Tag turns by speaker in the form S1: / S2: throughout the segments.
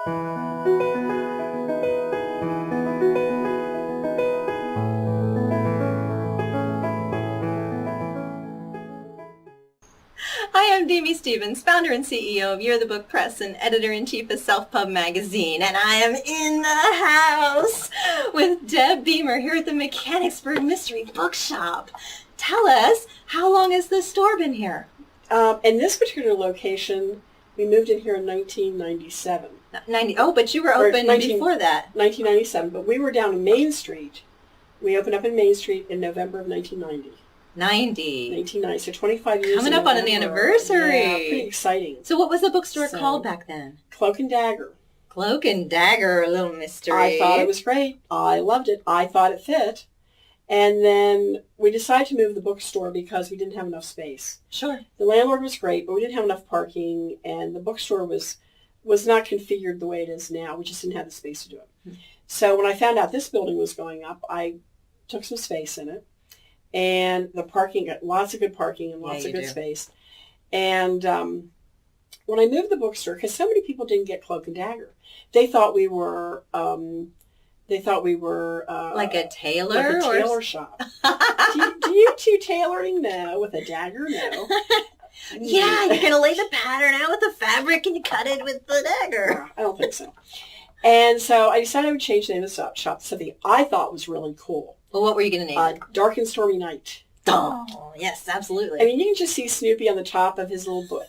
S1: Hi, I'm Demi Stevens, founder and CEO of You're the Book Press and editor-in-chief of Self Pub Magazine, and I am in the house with Deb Beamer here at the Mechanicsburg Mystery Bookshop. Tell us, how long has the store been here?
S2: In this particular location, we moved in here in 1997.
S1: But you were open before that.
S2: 1997, but we were down in Main Street. We opened up in Main Street in November of 1990. 1990, so 25 years.
S1: Coming up on an anniversary.
S2: Yeah, pretty exciting.
S1: So what was the bookstore called back then?
S2: Cloak and Dagger.
S1: Cloak and Dagger, a little mystery.
S2: I thought it was great. I loved it. I thought it fit. And then we decided to move the bookstore because we didn't have enough space.
S1: Sure.
S2: The landlord was great, but we didn't have enough parking, and the bookstore was not configured the way it is now. We just didn't have the space to do it. Mm-hmm. So when I found out this building was going up, I took some space in it. And the parking, lots of good parking and lots of good space. And when I moved the bookstore, because so many people didn't get Cloak and Dagger, they thought we were like
S1: a tailor,
S2: like a tailor shop. do you do tailoring? No. With a dagger? No.
S1: Yeah, you're gonna lay the pattern out with the fabric and you cut it with the dagger.
S2: I don't think so. And so I decided I would change the name of the shop to something I thought was really cool.
S1: Well, what were you going to name it?
S2: Dark and Stormy Night.
S1: Oh, yes, absolutely.
S2: I mean, you can just see Snoopy on the top of his little book.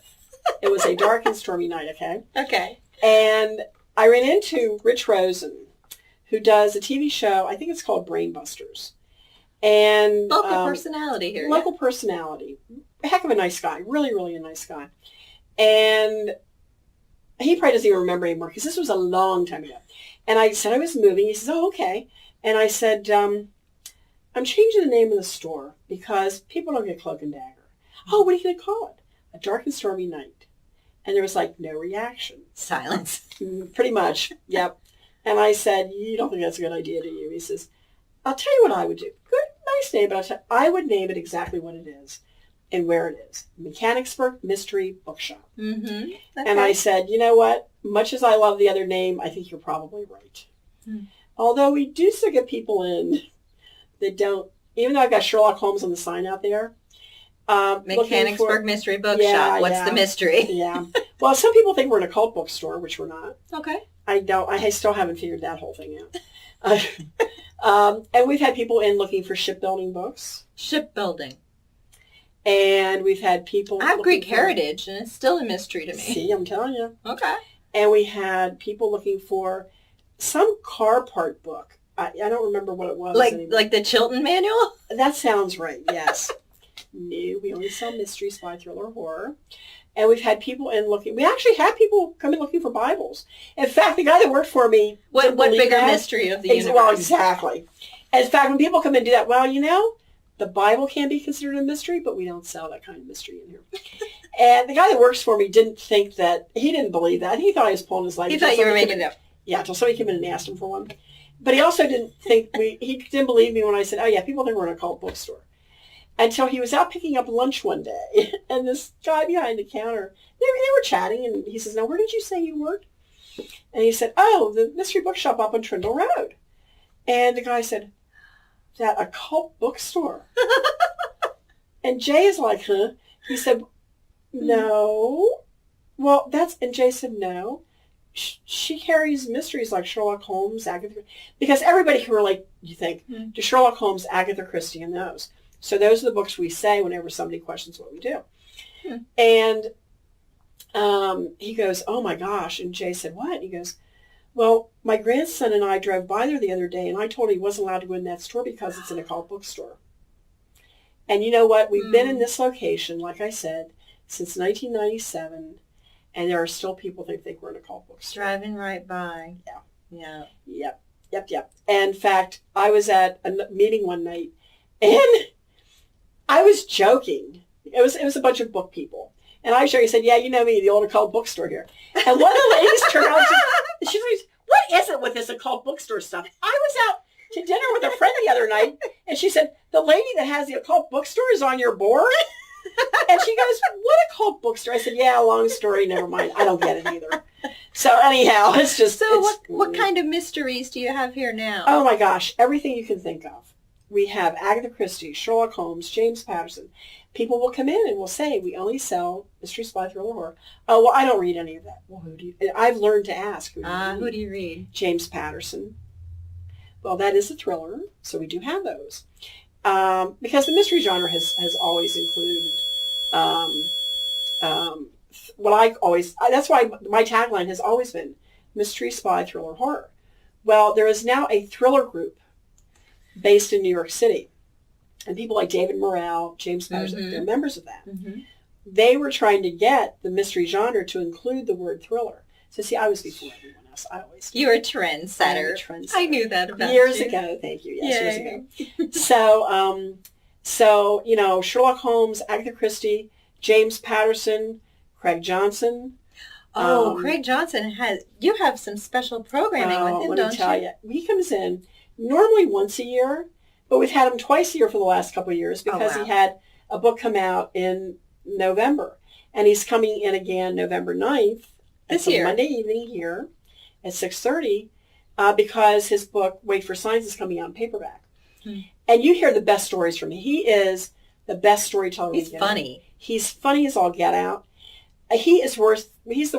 S2: It was a dark and stormy night, okay?
S1: Okay.
S2: And I ran into Rich Rosen, who does a TV show, I think it's called Brainbusters. And
S1: local personality here.
S2: Local personality. A heck of a nice guy. Really, really a nice guy. And he probably doesn't even remember anymore because this was a long time ago. And I said I was moving. He says, oh, okay. And I said, I'm changing the name of the store because people don't get Cloak and Dagger. Oh, what are you going to call it? A Dark and Stormy Night. And there was like no reaction.
S1: Silence.
S2: Pretty much. Yep. And I said, you don't think that's a good idea, do you? He says, I'll tell you what I would do. Good, nice name, but I would name it exactly what it is and where it is. Mechanicsburg Mystery Bookshop. Mm-hmm. Okay. And I said, you know what? Much as I love the other name, I think you're probably right. Although we do still get people in that don't, even though I've got Sherlock Holmes on the sign out there.
S1: Mechanicsburg Mystery Bookshop. What's the mystery?
S2: Yeah. Well, some people think we're an occult bookstore, which we're not.
S1: Okay.
S2: I still haven't figured that whole thing out. And we've had people in looking for shipbuilding books.
S1: Shipbuilding.
S2: And we've had people...
S1: I have Greek heritage, and it's still a mystery to me.
S2: See, I'm telling you.
S1: Okay.
S2: And we had people looking for some car part book. I don't remember what it was.
S1: Like the Chilton Manual?
S2: That sounds right, yes. No, we only sell mystery, spy, thriller, horror. And we've had people in looking. We actually had people come in looking for Bibles. In fact, the guy that worked for me...
S1: What bigger mystery of the universe?
S2: Well, exactly. In fact, when people come in and do that, well, you know, the Bible can be considered a mystery, but we don't sell that kind of mystery in here. And the guy that works for me didn't think that... He didn't believe that. He thought I was pulling his leg.
S1: He thought you were making it up.
S2: Yeah, until somebody came in and asked him for one. But he also didn't think... He didn't believe me when I said, oh, yeah, people think we're in a cult bookstore. Until he was out picking up lunch one day, and this guy behind the counter, they were chatting, and he says, now, where did you say you worked? And he said, oh, the mystery bookshop up on Trindle Road. And the guy said, that occult bookstore? And Jay is like, huh? He said, no. Well, and Jay said, no. She carries mysteries like Sherlock Holmes, Agatha, because everybody can relate, you think, to Sherlock Holmes, Agatha Christie, and those. So those are the books we say whenever somebody questions what we do. And he goes, oh, my gosh. And Jay said, what? And he goes, well, my grandson and I drove by there the other day, and I told him he wasn't allowed to go in that store because it's an occult bookstore. And you know what? We've been in this location, like I said, since 1997, and there are still people that think we're an occult bookstore.
S1: Driving right by.
S2: Yeah. Yep. And in fact, I was at a meeting one night, and I was joking. It was a bunch of book people. And I was joking. I said, yeah, you know me, the old occult bookstore here. And one of the ladies turned around and she goes, what is it with this occult bookstore stuff? I was out to dinner with a friend the other night, and she said, the lady that has the occult bookstore is on your board? And she goes, what a cult bookstore. I said, yeah, long story, never mind. I don't get it either. So anyhow, it's just...
S1: So what kind of mysteries do you have here now?
S2: Oh my gosh, everything you can think of. We have Agatha Christie, Sherlock Holmes, James Patterson. People will come in and will say, we only sell mystery, spy, thriller, horror. Oh, well, I don't read any of that. Well, who do you... I've learned to ask. Who
S1: do you read? James
S2: Patterson. Well, that is a thriller, so we do have those. Because the mystery genre has always included what I always... That's why my tagline has always been mystery, spy, thriller, horror. Well, there is now a thriller group based in New York City. And people like David Morrell, James Patterson, they're members of that. Mm-hmm. They were trying to get the mystery genre to include the word thriller. So see, I was before everyone else. I always do.
S1: You're a trendsetter. I knew that about
S2: years
S1: you.
S2: ago. Thank you. Yes, years ago. So you know, Sherlock Holmes, Agatha Christie, James Patterson, Craig Johnson.
S1: Oh, Craig Johnson you have some special programming with him, don't you?
S2: Let me tell you. He comes in normally once a year, but we've had him twice a year for the last couple of years because he had a book come out in November. And he's coming in again November 9th.
S1: This year.
S2: Monday evening here at 6:30 because his book, Wait for Signs, is coming out in paperback. And you hear the best stories from him. He is the best storyteller.
S1: He's funny.
S2: He's funny as all get out. He's worth, he is so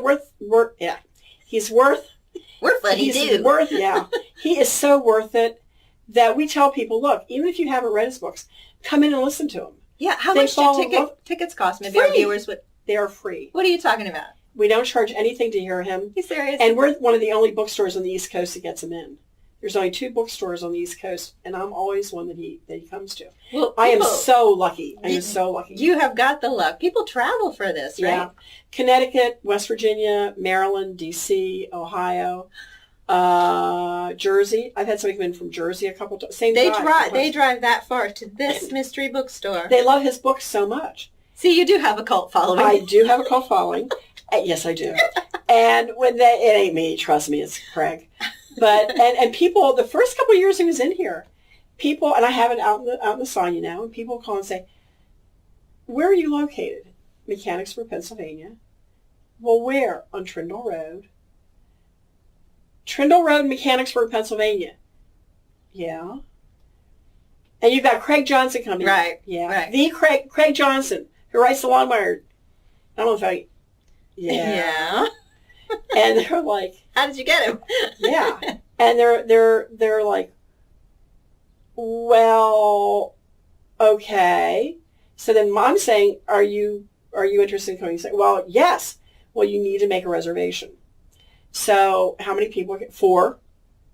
S2: worth it that we tell people, look, even if you haven't read his books, come in and listen to him.
S1: Yeah, how much do tickets cost? Maybe our viewers would...
S2: They are free.
S1: What are you talking about?
S2: We don't charge anything to hear him.
S1: You serious?
S2: And we're one of the only bookstores on the East Coast that gets him in. There's only 2 bookstores on the East Coast, and I'm always one that he comes to. Well, I am so lucky. I am so lucky.
S1: You have got the luck. People travel for this, right? Yeah.
S2: Connecticut, West Virginia, Maryland, D.C., Ohio, Jersey. I've had somebody come in from Jersey a couple times.
S1: They drive that far to this mystery bookstore.
S2: They love his books so much.
S1: See, you do have a cult following.
S2: I do have a cult following. Yes, I do. And when it ain't me, trust me, it's Craig. But and people, the first couple of years he was in here, people, and I have it out in the Sonia now, and people call and say, "Where are you located?" Mechanicsburg, Pennsylvania. Well, where? On Trindle Road. Trindle Road, Mechanicsburg, Pennsylvania. Yeah. And you've got Craig Johnson coming.
S1: Right.
S2: Yeah.
S1: Right.
S2: The Craig Johnson, who writes the Longmire. I don't know if
S1: Yeah.
S2: And they're like,
S1: how did you get him?
S2: Yeah. And they're like, well, okay. So then I'm saying, are you interested in coming? Well, yes. Well, you need to make a reservation. So how many people? 4.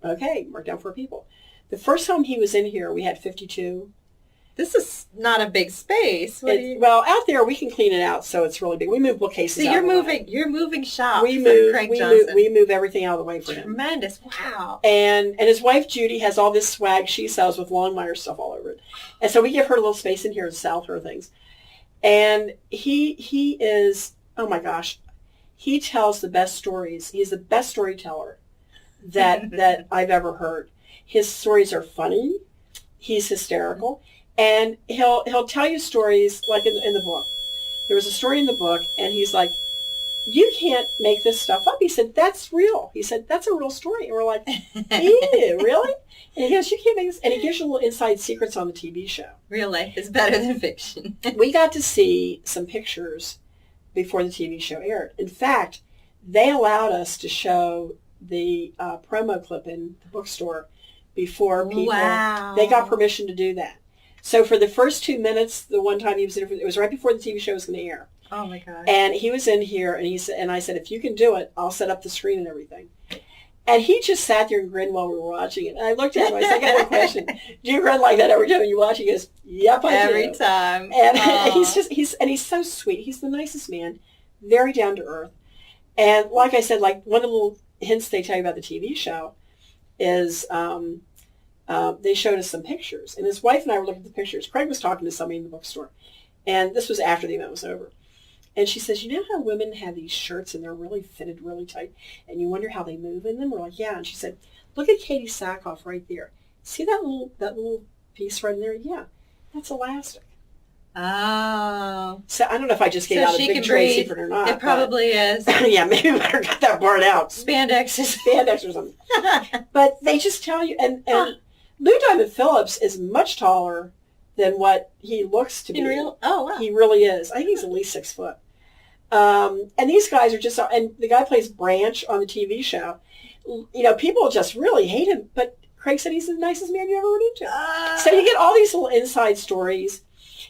S2: Okay, mark down 4 people. The first time he was in here, we had 52.
S1: This is not a big space.
S2: Well, out there we can clean it out, so it's really big. We move bookcases.
S1: So
S2: you're
S1: moving shop.
S2: We move everything out of the way for him.
S1: Tremendous! Wow.
S2: And his wife Judy has all this swag she sells with Longmire stuff all over it, and so we give her a little space in here to sell her things. And he is, oh my gosh, he tells the best stories. He's the best storyteller that I've ever heard. His stories are funny. He's hysterical. And he'll tell you stories like in the book. There was a story in the book, and he's like, you can't make this stuff up. He said, that's real. He said, that's a real story. And we're like, ew, really? And he goes, you can't make this. And he gives you little inside secrets on the TV show.
S1: Real life is better than fiction.
S2: We got to see some pictures before the TV show aired. In fact, they allowed us to show the promo clip in the bookstore before people.
S1: Wow.
S2: They got permission to do that. So for the first 2 minutes, the one time he was in, it was right before the TV show was going to air.
S1: Oh my God!
S2: And he was in here, and I said, if you can do it, I'll set up the screen and everything. And he just sat there and grinned while we were watching it. And I looked at him. I said, I got one question. Do you grin like that every time you watch it? He goes, yep, I do.
S1: Every time.
S2: And he's so sweet. He's the nicest man, very down to earth. And like I said, like one of the little hints they tell you about the TV show is. They showed us some pictures, and his wife and I were looking at the pictures. Craig was talking to somebody in the bookstore, and this was after the event was over. And she says, you know how women have these shirts, and they're really fitted really tight, and you wonder how they move in them? We're like, yeah. And she said, look at Katie Sackhoff right there. See that little piece right in there? Yeah, that's elastic.
S1: Oh.
S2: So I don't know if I just gave
S1: So
S2: out a
S1: she
S2: big
S1: can
S2: trade
S1: breathe.
S2: secret or not.
S1: It probably is.
S2: Yeah, maybe we better cut that part out.
S1: Spandex is...
S2: Spandex or something. But they just tell you, and Lou Diamond Phillips is much taller than what he looks to be.
S1: In real? Oh, wow.
S2: He really is. I think he's at least 6 foot. And these guys are just, and the guy plays Branch on the TV show. You know, people just really hate him, but Craig said he's the nicest man you ever run into. So you get all these little inside stories,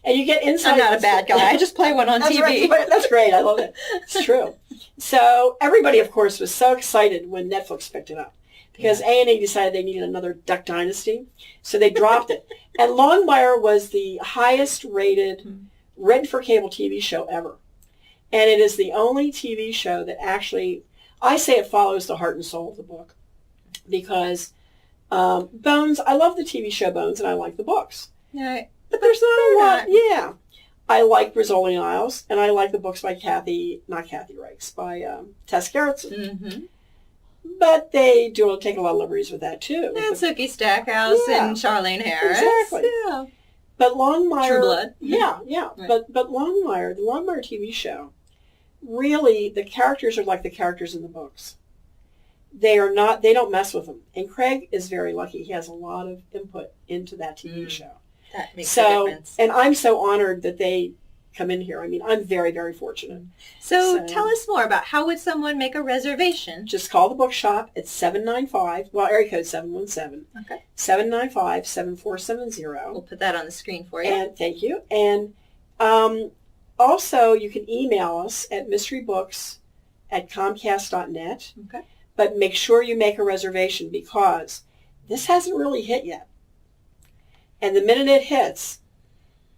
S2: and you get inside...
S1: I'm not a bad guy. I just play one on
S2: That's
S1: TV.
S2: Right. That's great. I love it. It's true. So everybody, of course, was so excited when Netflix picked it up because A&E decided they needed another Duck Dynasty, so they dropped it. And Longmire was the highest rated written for cable TV show ever. And it is the only TV show that actually, I say it follows the heart and soul of the book. Because Bones, I love the TV show Bones, and I like the books.
S1: Yeah,
S2: but there's not a lot. Yeah. I like Rizzoli Isles, and I like the books by by Tess Gerritsen.
S1: Mm-hmm.
S2: But they do take a lot of liberties with that, too.
S1: And Sookie Stackhouse and Charlene Harris.
S2: Exactly.
S1: Yeah.
S2: But Longmire...
S1: True Blood.
S2: Yeah. Right. But Longmire, the Longmire TV show, really, the characters are like the characters in the books. They don't mess with them. And Craig is very lucky. He has a lot of input into that TV show.
S1: That makes a difference.
S2: And I'm so honored that they come in here. I mean, I'm very, very fortunate.
S1: So tell us more about how would someone make a reservation?
S2: Just call the bookshop at 795, area code 717.
S1: Okay.
S2: 795-7470.
S1: We'll put that on the screen for you.
S2: And thank you. And also, you can email us at mysterybooks@comcast.net.
S1: Okay.
S2: But make sure you make a reservation because this hasn't really hit yet. And the minute it hits,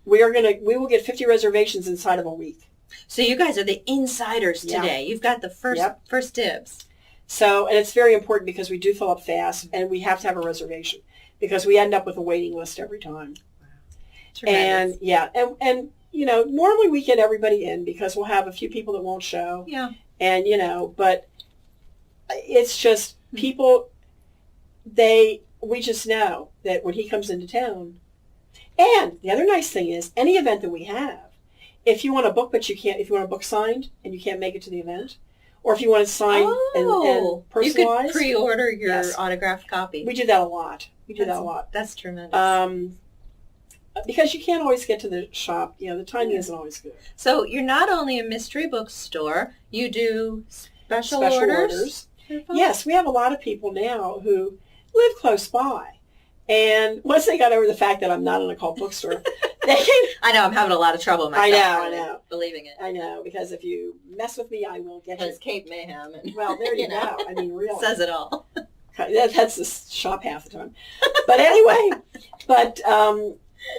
S2: we will get 50 reservations inside of a week.
S1: So you guys are the insiders today. You've got the first dibs.
S2: So, and it's very important because we do fill up fast and we have to have a reservation because we end up with a waiting list every time.
S1: Wow. Tremendous.
S2: And you know, normally we get everybody in because we'll have a few people that won't show.
S1: Yeah.
S2: And, you know, but it's just people, we just know that when he comes into town. And the other nice thing is any event that we have, if you want a book but you can't, if you want a book signed and you can't make it to the event, or if you want it signed and personalized.
S1: You could pre-order your autographed copy.
S2: We do that a lot.
S1: That's tremendous.
S2: Because you can't always get to the shop. You know, the timing isn't always good.
S1: So you're not only a mystery bookstore, you do special orders.
S2: Yes, we have a lot of people now who live close by. And once they got over the fact that I'm not an occult bookstore, they can...
S1: I know, I'm having a lot of trouble myself.
S2: I know.
S1: Believing it.
S2: I know, because if you mess with me, I will get you.
S1: Because Cape Mayhem. And,
S2: well, there you go. I mean, really.
S1: Says it all.
S2: That's the shop half the time. But anyway,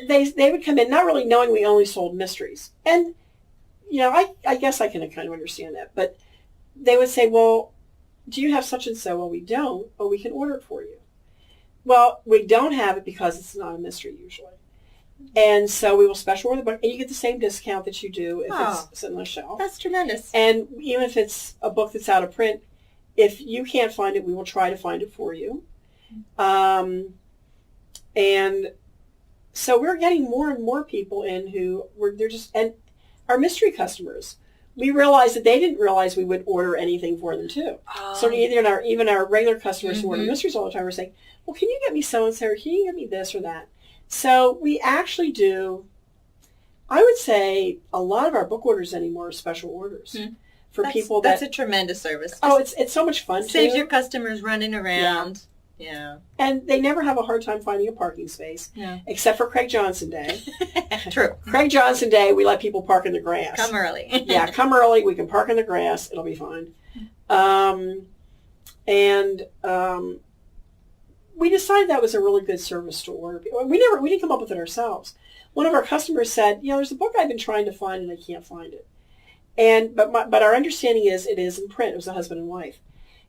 S2: they would come in not really knowing we only sold mysteries. And, you know, I guess I can kind of understand that. But they would say, well, do you have such and so? Well, we don't. But we can order it for you. Well, we don't have it because it's not a mystery usually. And so we will special order the book, and you get the same discount that you do if it's sitting on the shelf.
S1: That's tremendous.
S2: And even if it's a book that's out of print, if you can't find it, we will try to find it for you. And so we're getting more and more people in and our mystery customers, we realized that they didn't realize we would order anything for them too. So even our regular customers who order mysteries all the time are saying, well, can you get me so-and-so, or can you get me this or that? So we actually do, I would say a lot of our book orders anymore are special orders for people
S1: that's a tremendous service.
S2: It's so much fun.
S1: Saves your customers running around. Yeah.
S2: And they never have a hard time finding a parking space. Yeah. Except for Craig Johnson Day.
S1: True.
S2: Craig Johnson Day, we let people park in the grass.
S1: Come early.
S2: Yeah, come early. We can park in the grass. It'll be fine. We decided that was a really good service to order. We didn't come up with it ourselves. One of our customers said, you know, there's a book I've been trying to find and I can't find it. But our understanding is it is in print. It was a husband and wife.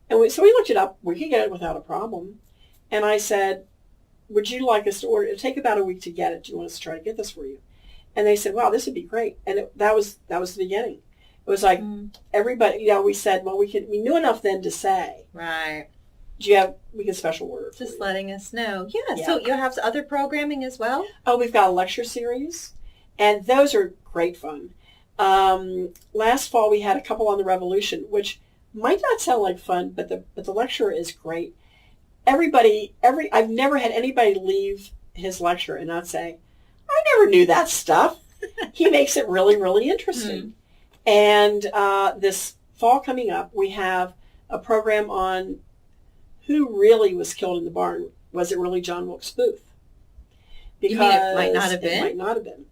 S2: And so we looked it up. We could get it without a problem. And I said, would you like us to order it? It'll take about a week to get it. Do you want us to try to get this for you? And they said, wow, this would be great. And that was the beginning. It was like everybody, you know, we said, well, we knew enough then to say.
S1: Right.
S2: We can special order for
S1: Just
S2: you.
S1: letting us know. Yeah, so you have other programming as well?
S2: Oh, we've got a lecture series. And those are great fun. Last fall we had a couple on the Revolution, which might not sound like fun, but the lecture is great. I've never had anybody leave his lecture and not say, I never knew that stuff. He makes it really, really interesting. And this fall coming up, we have a program on who really was killed in the barn. Was it really John Wilkes Booth?
S1: Because you mean it might not have been?
S2: It might not have been.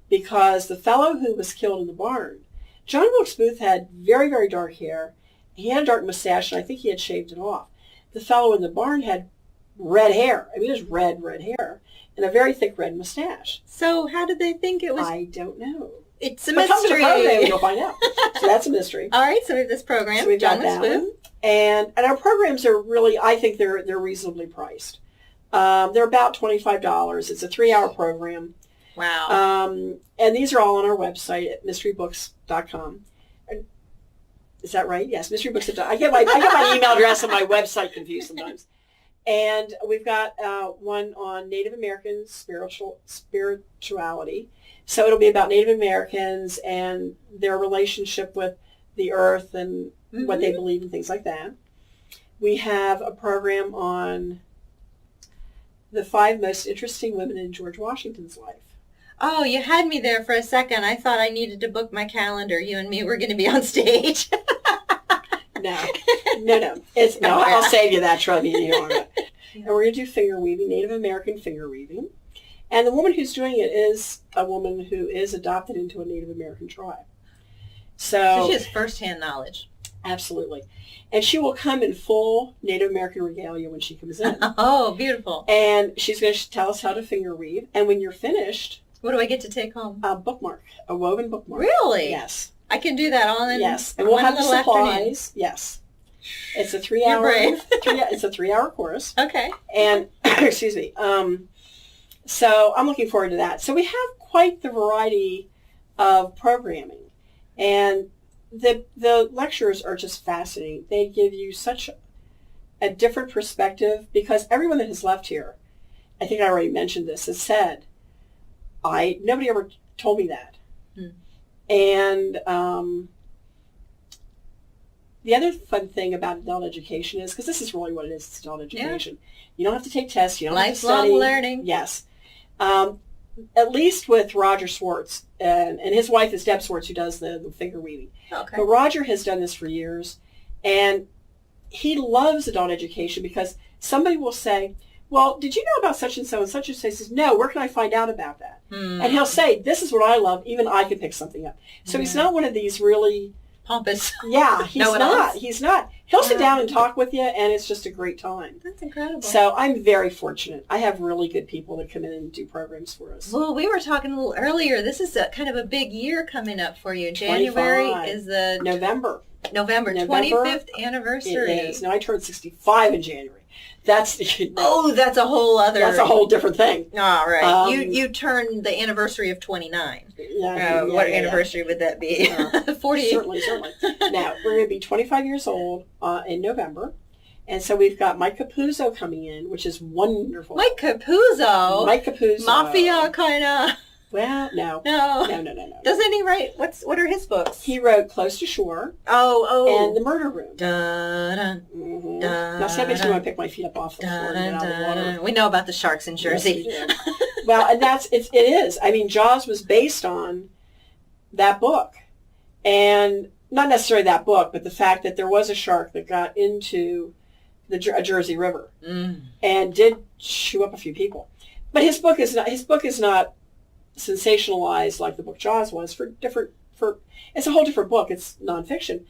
S2: Because the fellow who was killed in the barn, John Wilkes Booth had very, very dark hair. He had a dark mustache, and I think he had shaved it off. The fellow in the barn had red hair. I mean, it was red hair, and a very thick red mustache.
S1: So how did they think it was?
S2: I don't know.
S1: It's a mystery. Come to the
S2: program and you'll find out. So that's a mystery.
S1: All right, so we have this program.
S2: So we've got that one. And our programs are really, I think they're reasonably priced. They're about $25. It's a 3-hour program.
S1: Wow.
S2: And these are all on our website at mysterybooks.com. Is that right? Yes, mysterybooks.com. I get my email address and my website confused sometimes. And we've got one on Native American spirituality. So it'll be about Native Americans and their relationship with the earth and what they believe and things like that. We have a program on the 5 most interesting women in George Washington's life.
S1: Oh, you had me there for a second. I thought I needed to book my calendar. You and me were going to be on stage.
S2: No. I'll save you that trouble. And we're going to do finger weaving, Native American finger weaving. And the woman who's doing it is a woman who is adopted into a Native American tribe. So
S1: she has firsthand knowledge.
S2: Absolutely. And she will come in full Native American regalia when she comes in.
S1: Oh, beautiful.
S2: And she's going to tell us how to finger weave. And when you're finished...
S1: What do I get to take home?
S2: A bookmark, a woven bookmark.
S1: Really?
S2: Yes.
S1: I can do that all in
S2: Yes. And we'll have the supplies.
S1: Afternoon.
S2: Yes. It's a 3-hour...
S1: You're brave.
S2: It's a 3-hour course.
S1: Okay.
S2: And, excuse me, so I'm looking forward to that. So we have quite the variety of programming. And the lectures are just fascinating. They give you such a different perspective because everyone that has left here, I think I already mentioned this, has said, nobody ever told me that. And the other fun thing about adult education is, because this is really what it is, it's adult education. Yeah. You don't have to take tests. You don't have to study.
S1: Lifelong learning.
S2: Yes. At least with Roger Swartz, and his wife is Deb Swartz, who does the finger weaving.
S1: Okay.
S2: But Roger has done this for years, and he loves adult education because somebody will say, well, did you know about such and so? And such and so says, no, where can I find out about that? And he'll say, this is what I love. Even I can pick something up. So he's not one of these really...
S1: pompous.
S2: Yeah, he's not. He'll sit down and talk with you, and it's just a great time.
S1: That's incredible.
S2: So I'm very fortunate. I have really good people that come in and do programs for us.
S1: Well, we were talking a little earlier. This is kind of a big year coming up for you. January
S2: 25.
S1: is the...
S2: November,
S1: 25th anniversary.
S2: It is. Now, I turned 65 in January. That's
S1: that's a whole other...
S2: That's a whole different thing.
S1: All right. You turned the anniversary of 29. What anniversary would that be? 40.
S2: Certainly. Now, we're going to be 25 years old in November. And so we've got Mike Capuzzo coming in, which is wonderful.
S1: Mike Capuzzo? Mafia kind of...
S2: Well, no.
S1: No. Doesn't he write? What are his books?
S2: He wrote Close to Shore.
S1: Oh.
S2: And The Murder Room.
S1: Dun,
S2: mm-hmm.
S1: dun,
S2: now, somebody's going to pick my feet up off the floor and get out of the water.
S1: We know about the sharks in Jersey.
S2: Yes, we do. Well, and it is. I mean, Jaws was based on that book. And not necessarily that book, but the fact that there was a shark that got into a Jersey River and did chew up a few people. But his book is not sensationalized like the book Jaws was it's a whole different book. It's nonfiction,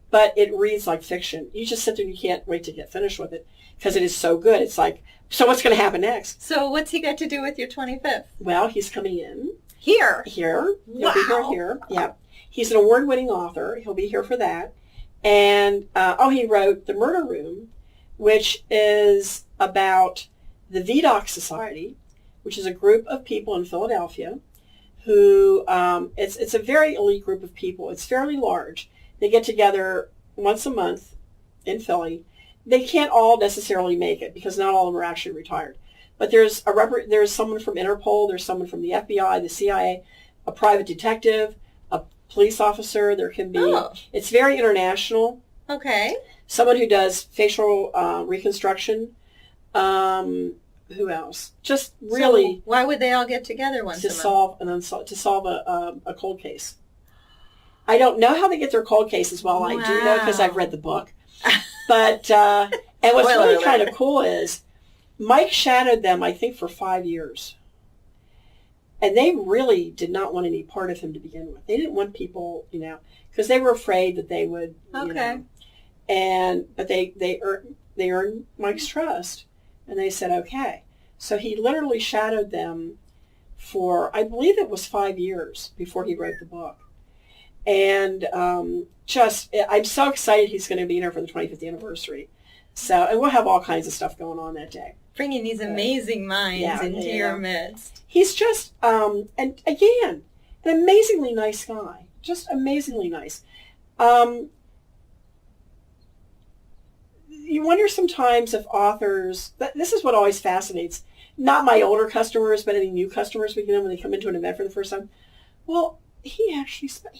S2: but it reads like fiction. You just sit there and you can't wait to get finished with it because it is so good. It's like, so what's going to happen next?
S1: So what's he got to do with your 25th?
S2: Well, he's coming in.
S1: Here?
S2: He'll
S1: Wow.
S2: be here. Yeah. He's an award-winning author. He'll be here for that. And, he wrote The Murder Room, which is about the VDOC Society, which is a group of people in Philadelphia who, it's a very elite group of people. It's fairly large. They get together once a month in Philly. They can't all necessarily make it because not all of them are actually retired. but there's someone from Interpol, there's someone from the FBI, the CIA, a private detective, a police officer. There can be. It's very international.
S1: Okay.
S2: Someone who does facial reconstruction. Who else? Just really.
S1: So why would they all get together once
S2: to
S1: a month?
S2: solve a cold case? I don't know how they get their cold cases. Well, I do know because I've read the book. But and what's really kind of cool is Mike shadowed them, I think, for 5 years. And they really did not want any part of him to begin with. They didn't want people, because they were afraid that they would, but they earned Mike's trust, and they said okay. So he literally shadowed them for, I believe it was 5 years before he wrote the book. And I'm so excited he's going to be here for the 25th anniversary. So, and we'll have all kinds of stuff going on that day.
S1: Bringing these amazing minds into your midst.
S2: He's just, and again, an amazingly nice guy. Just amazingly nice. You wonder sometimes if authors, this is what always fascinates, not my older customers, but any new customers we get in when they come into an event for the first time. Well, he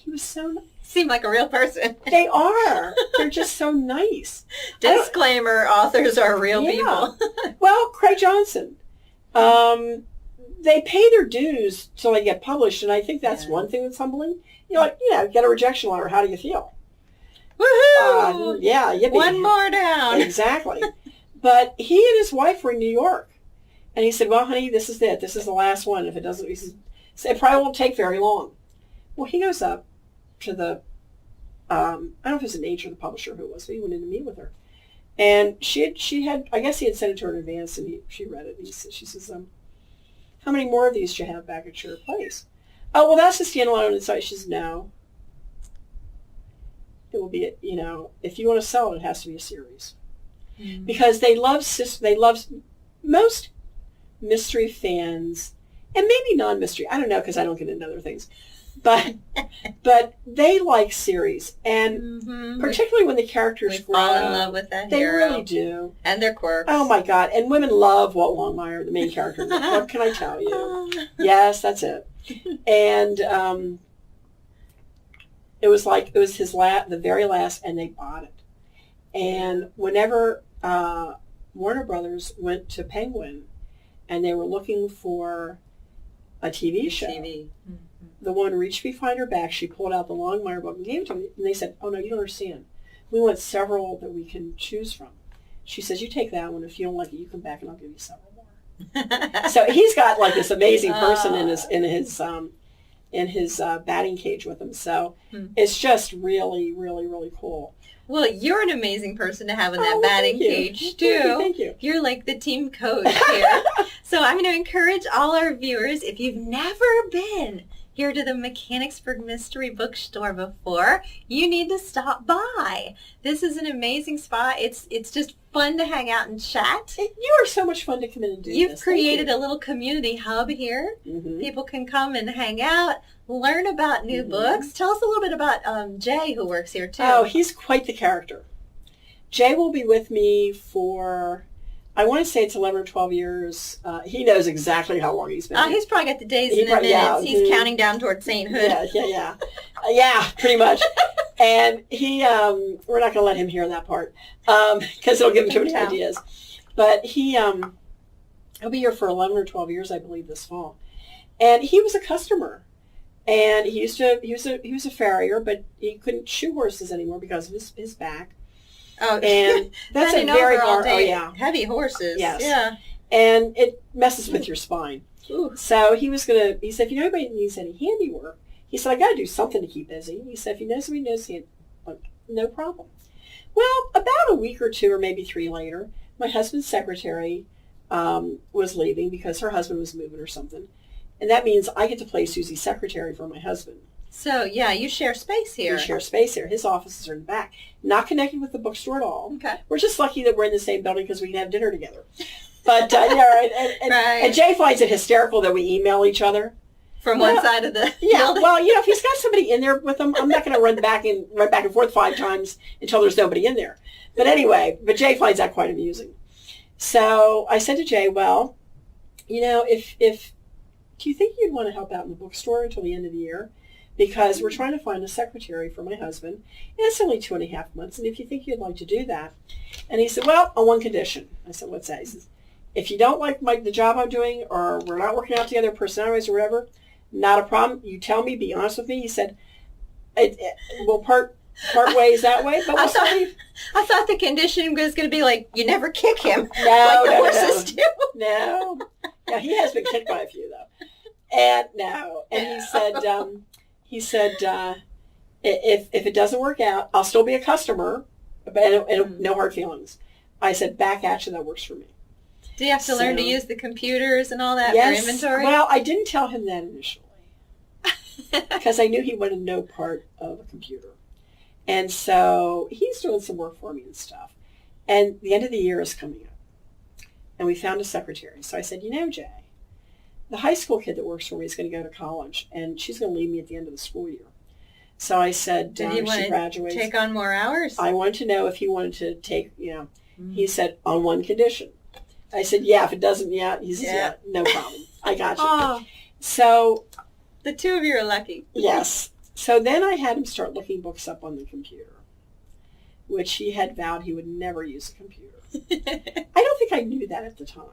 S2: was so nice.
S1: Seemed like a real person.
S2: They are. They're just so nice.
S1: Disclaimer, authors are real people.
S2: Well, Craig Johnson. They pay their dues till they get published, and I think that's one thing that's humbling. Get a rejection letter. How do you feel?
S1: Woohoo!
S2: Yippee.
S1: One more down.
S2: Exactly. But he and his wife were in New York, and he said, well, honey, this is it. This is the last one. If it doesn't, he says, it probably won't take very long. Well, he goes up to the, I don't know if it was an agent or the publisher who it was, but he went in to meet with her. And she had, I guess he had sent it to her in advance, and she read it. And she says, how many more of these do you have back at your place? Oh, well, that's a standalone inside. She says, no. It will be, if you want to sell it, it has to be a series. Mm-hmm. Because they love most mystery fans, and maybe non-mystery. I don't know, because I don't get into other things. But they like series, and particularly when the characters
S1: fall in love with that hero.
S2: They really do.
S1: And their quirks.
S2: Oh my God. And women love Walt Longmire, the main character. What can I tell you? Yes, that's it. And it was the very last, and they bought it. And whenever Warner Brothers went to Penguin and they were looking for a TV show, the one reached behind her back, she pulled out the Longmire book and gave it to them. And they said, oh, no, you don't understand. We want several that we can choose from. She says, you take that one. If you don't like it, you come back and I'll give you several more. So he's got like this amazing person in his batting cage with him. So it's just really, really, really cool.
S1: Well, you're an amazing person to have in that batting cage, too.
S2: Thank you.
S1: You're like the team coach here. So I'm going to encourage all our viewers, if you've never been here to the Mechanicsburg Mystery Bookstore before, you need to stop by. This is an amazing spot. It's just fun to hang out and chat.
S2: You are so much fun to come in and do
S1: You've created a little community hub here. Mm-hmm. People can come and hang out, learn about new books. Tell us a little bit about Jay, who works here, too.
S2: Oh, he's quite the character. Jay will be with me for, I want to say it's 11 or 12 years. He knows exactly how long he's been here.
S1: He's probably got the days and the minutes. Yeah, he's counting down toward sainthood.
S2: Yeah, pretty much. And he, we're not going to let him hear that part because it'll give him too many ideas. But he'll be here for 11 or 12 years, I believe, this fall. And he was a customer. And he was a farrier, but he couldn't shoe horses anymore because of his back. Oh, and that's a very hard.
S1: Heavy horses.
S2: Yes.
S1: Yeah.
S2: And it messes with your spine.
S1: Ooh.
S2: So he said, if you know anybody needs any handiwork, he said, I got to do something to keep busy. He said, if you know somebody knows hand, no problem. Well, about a week or two or maybe 3 later, my husband's secretary was leaving because her husband was moving or something. And that means I get to play Susie's secretary for my husband.
S1: So, yeah, you share space here.
S2: We share space here. His offices are in the back. Not connected with the bookstore at all.
S1: Okay.
S2: We're just lucky that we're in the same building because we can have dinner together. But, and Jay finds it hysterical that we email each other.
S1: From one side of the building?
S2: Well, if he's got somebody in there with him, I'm not going to run back and forth 5 times until there's nobody in there. But anyway, Jay finds that quite amusing. So I said to Jay, well, if do you think you'd want to help out in the bookstore until the end of the year? Because we're trying to find a secretary for my husband, and it's only 2.5 months, and if you think you'd like to do that. And he said, well, on one condition. I said, what's that? He says, if you don't like the job I'm doing, or we're not working out together personalities or whatever, not a problem. You tell me, be honest with me. He said, we'll part ways that way, but
S1: I thought the condition was going to be like, you never kick him.
S2: No,
S1: like the horses do.
S2: No. Yeah, he has been kicked by a few, though. And he said, if it doesn't work out, I'll still be a customer, but no hard feelings. I said, back at you, that works for me.
S1: Do you have to learn to use the computers and all that
S2: yes,
S1: for inventory?
S2: Well, I didn't tell him that initially because I knew he wanted no part of a computer. And so he's doing some work for me and stuff. And the end of the year is coming up. And we found a secretary. So I said, Jay, the high school kid that works for me is going to go to college, and she's going to leave me at the end of the school year. So I said,
S1: did he want to take on more hours?
S2: I wanted to know if he wanted to take, He said, on one condition. I said, yeah, if it doesn't, he says, yeah, no problem. I got you.
S1: Oh,
S2: so
S1: the two of you are lucky.
S2: Yes. So then I had him start looking books up on the computer, which he had vowed he would never use a computer. I don't think I knew that at the time.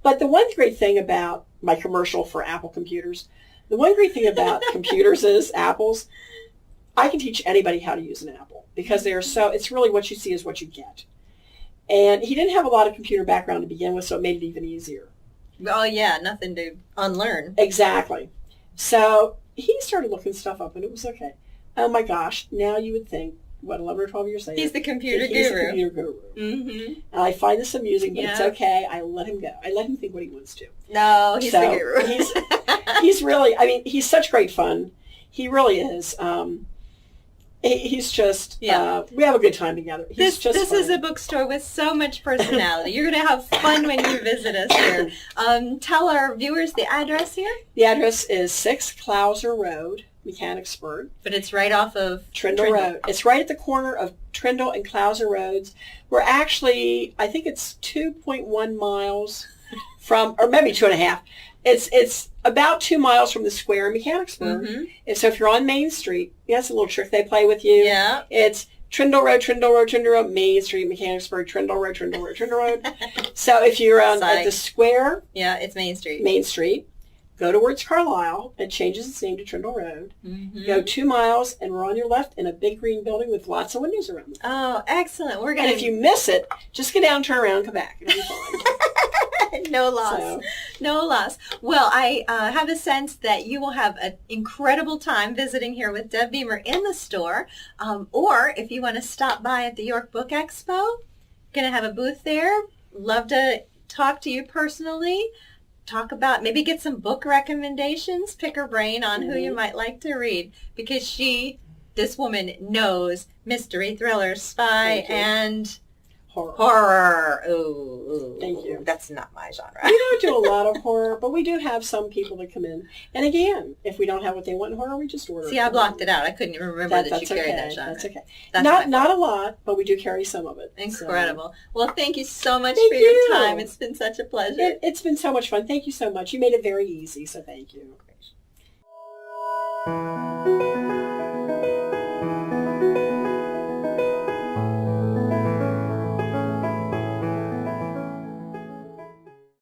S2: But the one great thing about my commercial for Apple computers, the one great thing about computers is Apples, I can teach anybody how to use an Apple because it's really what you see is what you get. And he didn't have a lot of computer background to begin with, so it made it even easier.
S1: Oh, yeah, nothing to unlearn.
S2: Exactly. So he started looking stuff up, and it was okay. Oh, my gosh. Now you would think, 11 or 12 years later.
S1: He's the computer guru.
S2: He's the computer guru.
S1: Mm-hmm.
S2: And I find this amusing, but it's okay. I let him go. I let him think what he wants to.
S1: No, he's the guru.
S2: he's really, he's such great fun. He really is. He's just, we have a good time together. This
S1: is a bookstore with so much personality. You're going to have fun when you visit us here. Tell our viewers the address here.
S2: The address is 6 Clouser Road, Mechanicsburg.
S1: But it's right off of
S2: Trindle Road. It's right at the corner of Trindle and Clouser Roads. We're actually, I think it's 2.1 miles from, or maybe 2.5. It's about 2 miles from the square in Mechanicsburg. Mm-hmm. And so if you're on Main Street, that's a little trick they play with you.
S1: Yeah.
S2: It's Trindle Road, Trindle Road, Trindle Road, Main Street, Mechanicsburg, Trindle Road, Trindle Road, Trindle Road. So if you're at the square.
S1: Yeah, it's Main Street.
S2: Main Street. Go towards Carlisle. It changes its name to Trindle Road. Mm-hmm. Go 2 miles, and we're on your left in a big green building with lots of windows around it.
S1: Oh, excellent.
S2: And if you miss it, just get down, turn around, come back. It'll be fine.
S1: No loss. No loss. Well, I have a sense that you will have an incredible time visiting here with Deb Beamer in the store. Or if you want to stop by at the York Book Expo, going to have a booth there. Love to talk to you personally. Talk about, maybe get some book recommendations, pick her brain on who you might like to read, because this woman knows mystery, thriller, spy, and horror. Ooh,
S2: thank you.
S1: That's not my genre.
S2: We don't do a lot of horror, but we do have some people that come in. And again, if we don't have what they want in horror, we just order.
S1: See, I blocked it out. I couldn't even remember that you carried that genre.
S2: That's okay. Not a lot, but we do carry some of it.
S1: Incredible.
S2: So.
S1: Well, thank you so much for your time. It's been such a pleasure.
S2: It's been so much fun. Thank you so much. You made it very easy, so thank you.